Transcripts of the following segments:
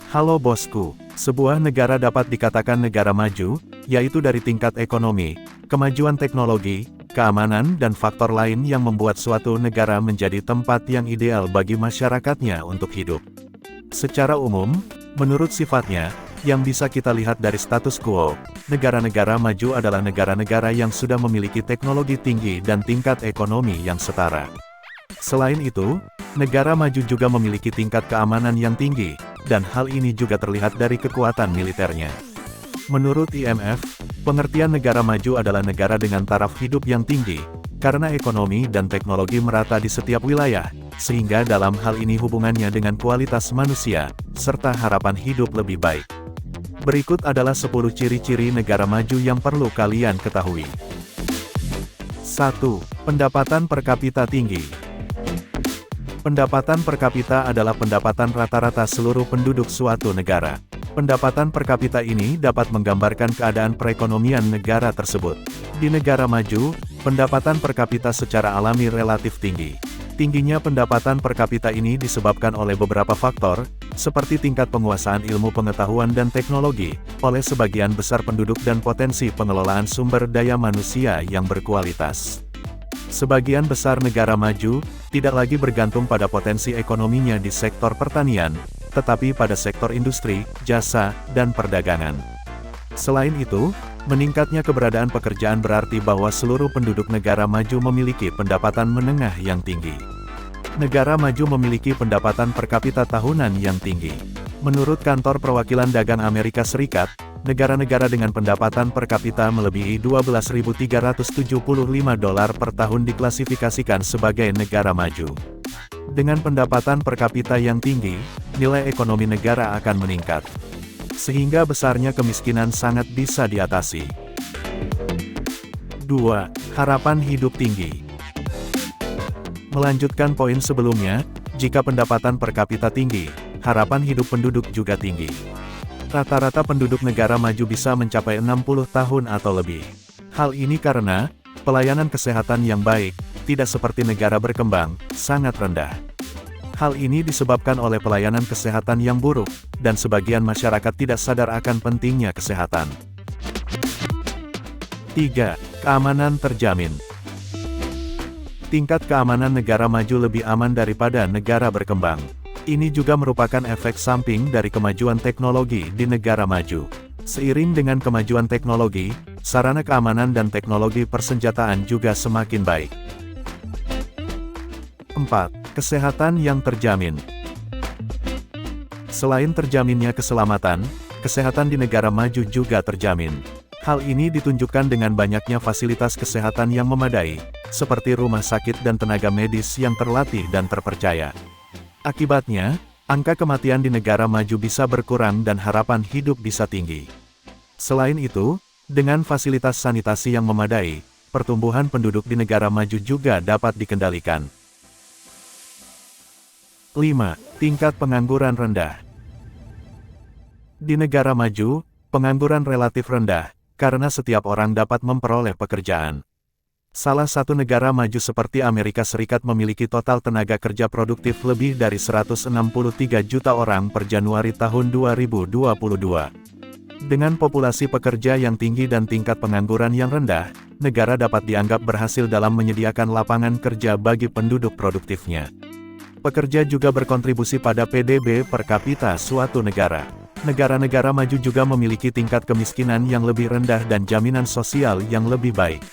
Halo bosku, sebuah negara dapat dikatakan negara maju, yaitu dari tingkat ekonomi, kemajuan teknologi, keamanan dan faktor lain yang membuat suatu negara menjadi tempat yang ideal bagi masyarakatnya untuk hidup. Secara umum, menurut sifatnya, yang bisa kita lihat dari status quo, negara-negara maju adalah negara-negara yang sudah memiliki teknologi tinggi dan tingkat ekonomi yang setara. Selain itu, negara maju juga memiliki tingkat keamanan yang tinggi, dan hal ini juga terlihat dari kekuatan militernya. Menurut IMF, pengertian negara maju adalah negara dengan taraf hidup yang tinggi, karena ekonomi dan teknologi merata di setiap wilayah, sehingga dalam hal ini hubungannya dengan kualitas manusia, serta harapan hidup lebih baik. Berikut adalah 10 ciri-ciri negara maju yang perlu kalian ketahui. 1. Pendapatan per kapita tinggi. Pendapatan per kapita adalah pendapatan rata-rata seluruh penduduk suatu negara. Pendapatan per kapita ini dapat menggambarkan keadaan perekonomian negara tersebut. Di negara maju, pendapatan per kapita secara alami relatif tinggi. Tingginya pendapatan per kapita ini disebabkan oleh beberapa faktor, seperti tingkat penguasaan ilmu pengetahuan dan teknologi, oleh sebagian besar penduduk dan potensi pengelolaan sumber daya manusia yang berkualitas. Sebagian besar negara maju, tidak lagi bergantung pada potensi ekonominya di sektor pertanian, tetapi pada sektor industri, jasa, dan perdagangan. Selain itu, meningkatnya keberadaan pekerjaan berarti bahwa seluruh penduduk negara maju memiliki pendapatan menengah yang tinggi. Negara maju memiliki pendapatan per kapita tahunan yang tinggi. Menurut Kantor Perwakilan Dagang Amerika Serikat, negara-negara dengan pendapatan per kapita melebihi $12.375 per tahun diklasifikasikan sebagai negara maju. Dengan pendapatan per kapita yang tinggi, nilai ekonomi negara akan meningkat. Sehingga besarnya kemiskinan sangat bisa diatasi. 2. Harapan hidup tinggi. Melanjutkan poin sebelumnya, jika pendapatan per kapita tinggi, harapan hidup penduduk juga tinggi. Rata-rata penduduk negara maju bisa mencapai 60 tahun atau lebih. Hal ini karena, pelayanan kesehatan yang baik, tidak seperti negara berkembang, sangat rendah. Hal ini disebabkan oleh pelayanan kesehatan yang buruk, dan sebagian masyarakat tidak sadar akan pentingnya kesehatan. 3. Keamanan terjamin. Tingkat keamanan negara maju lebih aman daripada negara berkembang. Ini juga merupakan efek samping dari kemajuan teknologi di negara maju. Seiring dengan kemajuan teknologi, sarana keamanan dan teknologi persenjataan juga semakin baik. 4. Kesehatan yang terjamin. Selain terjaminnya keselamatan, kesehatan di negara maju juga terjamin. Hal ini ditunjukkan dengan banyaknya fasilitas kesehatan yang memadai, seperti rumah sakit dan tenaga medis yang terlatih dan terpercaya. Akibatnya, angka kematian di negara maju bisa berkurang dan harapan hidup bisa tinggi. Selain itu, dengan fasilitas sanitasi yang memadai, pertumbuhan penduduk di negara maju juga dapat dikendalikan. 5. Tingkat pengangguran rendah. Di negara maju, pengangguran relatif rendah, karena setiap orang dapat memperoleh pekerjaan. Salah satu negara maju seperti Amerika Serikat memiliki total tenaga kerja produktif lebih dari 163 juta orang per Januari tahun 2022. Dengan populasi pekerja yang tinggi dan tingkat pengangguran yang rendah, negara dapat dianggap berhasil dalam menyediakan lapangan kerja bagi penduduk produktifnya. Pekerja juga berkontribusi pada PDB per kapita suatu negara. Negara-negara maju juga memiliki tingkat kemiskinan yang lebih rendah dan jaminan sosial yang lebih baik.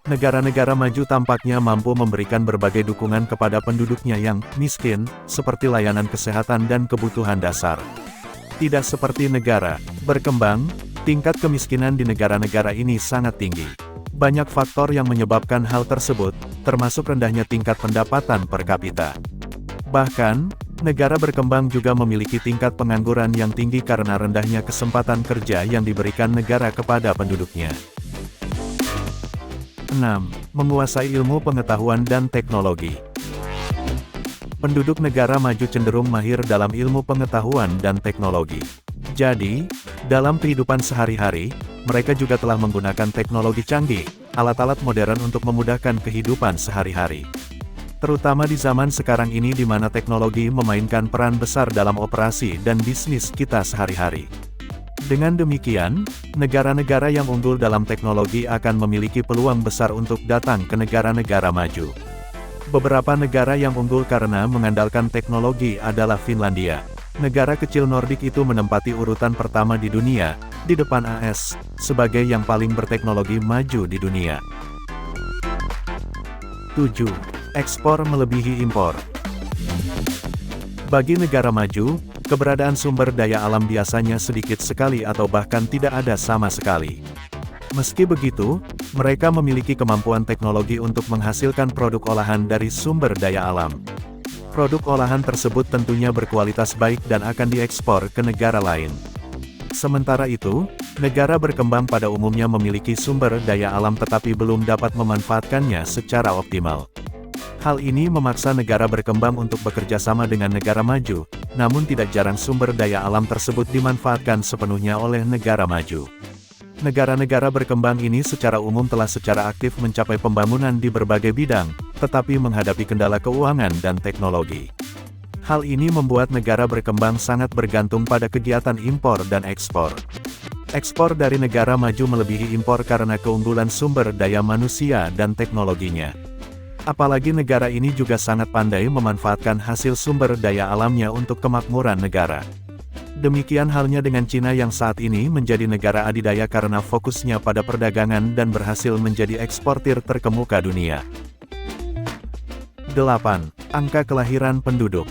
Negara-negara maju tampaknya mampu memberikan berbagai dukungan kepada penduduknya yang miskin, seperti layanan kesehatan dan kebutuhan dasar. Tidak seperti negara berkembang, tingkat kemiskinan di negara-negara ini sangat tinggi. Banyak faktor yang menyebabkan hal tersebut, termasuk rendahnya tingkat pendapatan per kapita. Bahkan, negara berkembang juga memiliki tingkat pengangguran yang tinggi karena rendahnya kesempatan kerja yang diberikan negara kepada penduduknya. 6. Menguasai ilmu pengetahuan dan teknologi. Penduduk negara maju cenderung mahir dalam ilmu pengetahuan dan teknologi. Jadi, dalam kehidupan sehari-hari, mereka juga telah menggunakan teknologi canggih, alat-alat modern untuk memudahkan kehidupan sehari-hari. Terutama di zaman sekarang ini di mana teknologi memainkan peran besar dalam operasi dan bisnis kita sehari-hari. Dengan demikian, negara-negara yang unggul dalam teknologi akan memiliki peluang besar untuk datang ke negara-negara maju. Beberapa negara yang unggul karena mengandalkan teknologi adalah Finlandia. Negara kecil Nordik itu menempati urutan pertama di dunia, di depan AS, sebagai yang paling berteknologi maju di dunia. 7. Ekspor melebihi impor. Bagi negara maju, keberadaan sumber daya alam biasanya sedikit sekali atau bahkan tidak ada sama sekali. Meski begitu, mereka memiliki kemampuan teknologi untuk menghasilkan produk olahan dari sumber daya alam. Produk olahan tersebut tentunya berkualitas baik dan akan diekspor ke negara lain. Sementara itu, negara berkembang pada umumnya memiliki sumber daya alam tetapi belum dapat memanfaatkannya secara optimal. Hal ini memaksa negara berkembang untuk bekerja sama dengan negara maju, namun tidak jarang sumber daya alam tersebut dimanfaatkan sepenuhnya oleh negara maju. Negara-negara berkembang ini secara umum telah secara aktif mencapai pembangunan di berbagai bidang, tetapi menghadapi kendala keuangan dan teknologi. Hal ini membuat negara berkembang sangat bergantung pada kegiatan impor dan ekspor. Ekspor dari negara maju melebihi impor karena keunggulan sumber daya manusia dan teknologinya. Apalagi negara ini juga sangat pandai memanfaatkan hasil sumber daya alamnya untuk kemakmuran negara. Demikian halnya dengan Cina yang saat ini menjadi negara adidaya karena fokusnya pada perdagangan dan berhasil menjadi eksportir terkemuka dunia. 8. Angka kelahiran penduduk.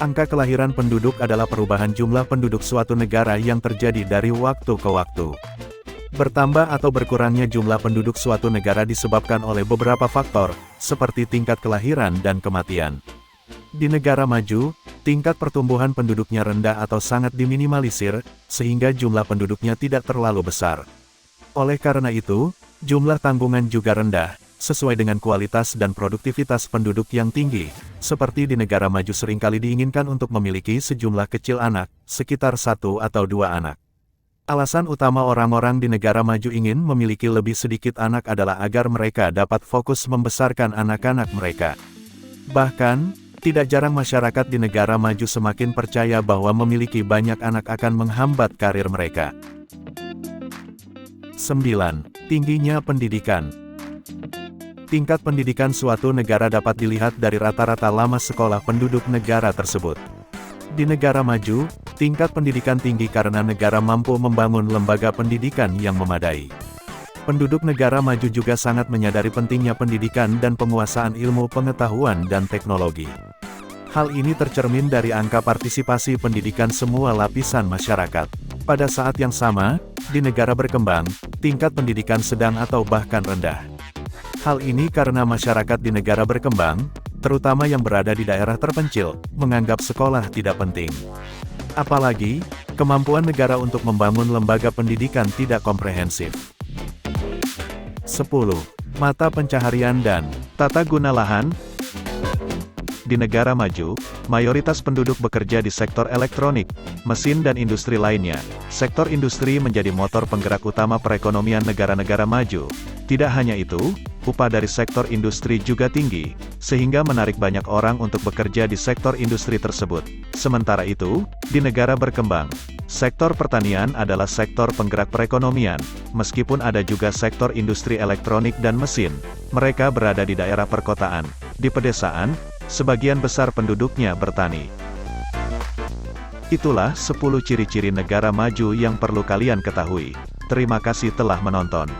Angka kelahiran penduduk adalah perubahan jumlah penduduk suatu negara yang terjadi dari waktu ke waktu. Bertambah atau berkurangnya jumlah penduduk suatu negara disebabkan oleh beberapa faktor, seperti tingkat kelahiran dan kematian. Di negara maju, tingkat pertumbuhan penduduknya rendah atau sangat diminimalisir, sehingga jumlah penduduknya tidak terlalu besar. Oleh karena itu, jumlah tanggungan juga rendah, sesuai dengan kualitas dan produktivitas penduduk yang tinggi, seperti di negara maju seringkali diinginkan untuk memiliki sejumlah kecil anak, sekitar 1 atau 2 anak. Alasan utama orang-orang di negara maju ingin memiliki lebih sedikit anak adalah agar mereka dapat fokus membesarkan anak-anak mereka. Bahkan, tidak jarang masyarakat di negara maju semakin percaya bahwa memiliki banyak anak akan menghambat karir mereka. 9. Tingginya pendidikan. Tingkat pendidikan suatu negara dapat dilihat dari rata-rata lama sekolah penduduk negara tersebut. Di negara maju, tingkat pendidikan tinggi karena negara mampu membangun lembaga pendidikan yang memadai. Penduduk negara maju juga sangat menyadari pentingnya pendidikan dan penguasaan ilmu pengetahuan dan teknologi. Hal ini tercermin dari angka partisipasi pendidikan semua lapisan masyarakat. Pada saat yang sama, di negara berkembang, tingkat pendidikan sedang atau bahkan rendah. Hal ini karena masyarakat di negara berkembang, terutama yang berada di daerah terpencil, menganggap sekolah tidak penting. Apalagi, kemampuan negara untuk membangun lembaga pendidikan tidak komprehensif. 10. Mata pencaharian dan tata guna lahan. Di negara maju, mayoritas penduduk bekerja di sektor elektronik, mesin dan industri lainnya. Sektor industri menjadi motor penggerak utama perekonomian negara-negara maju. Tidak hanya itu, upah dari sektor industri juga tinggi, sehingga menarik banyak orang untuk bekerja di sektor industri tersebut. Sementara itu, di negara berkembang, sektor pertanian adalah sektor penggerak perekonomian, meskipun ada juga sektor industri elektronik dan mesin. Mereka berada di daerah perkotaan. Di pedesaan, sebagian besar penduduknya bertani. Itulah 10 ciri-ciri negara maju yang perlu kalian ketahui. Terima kasih telah menonton.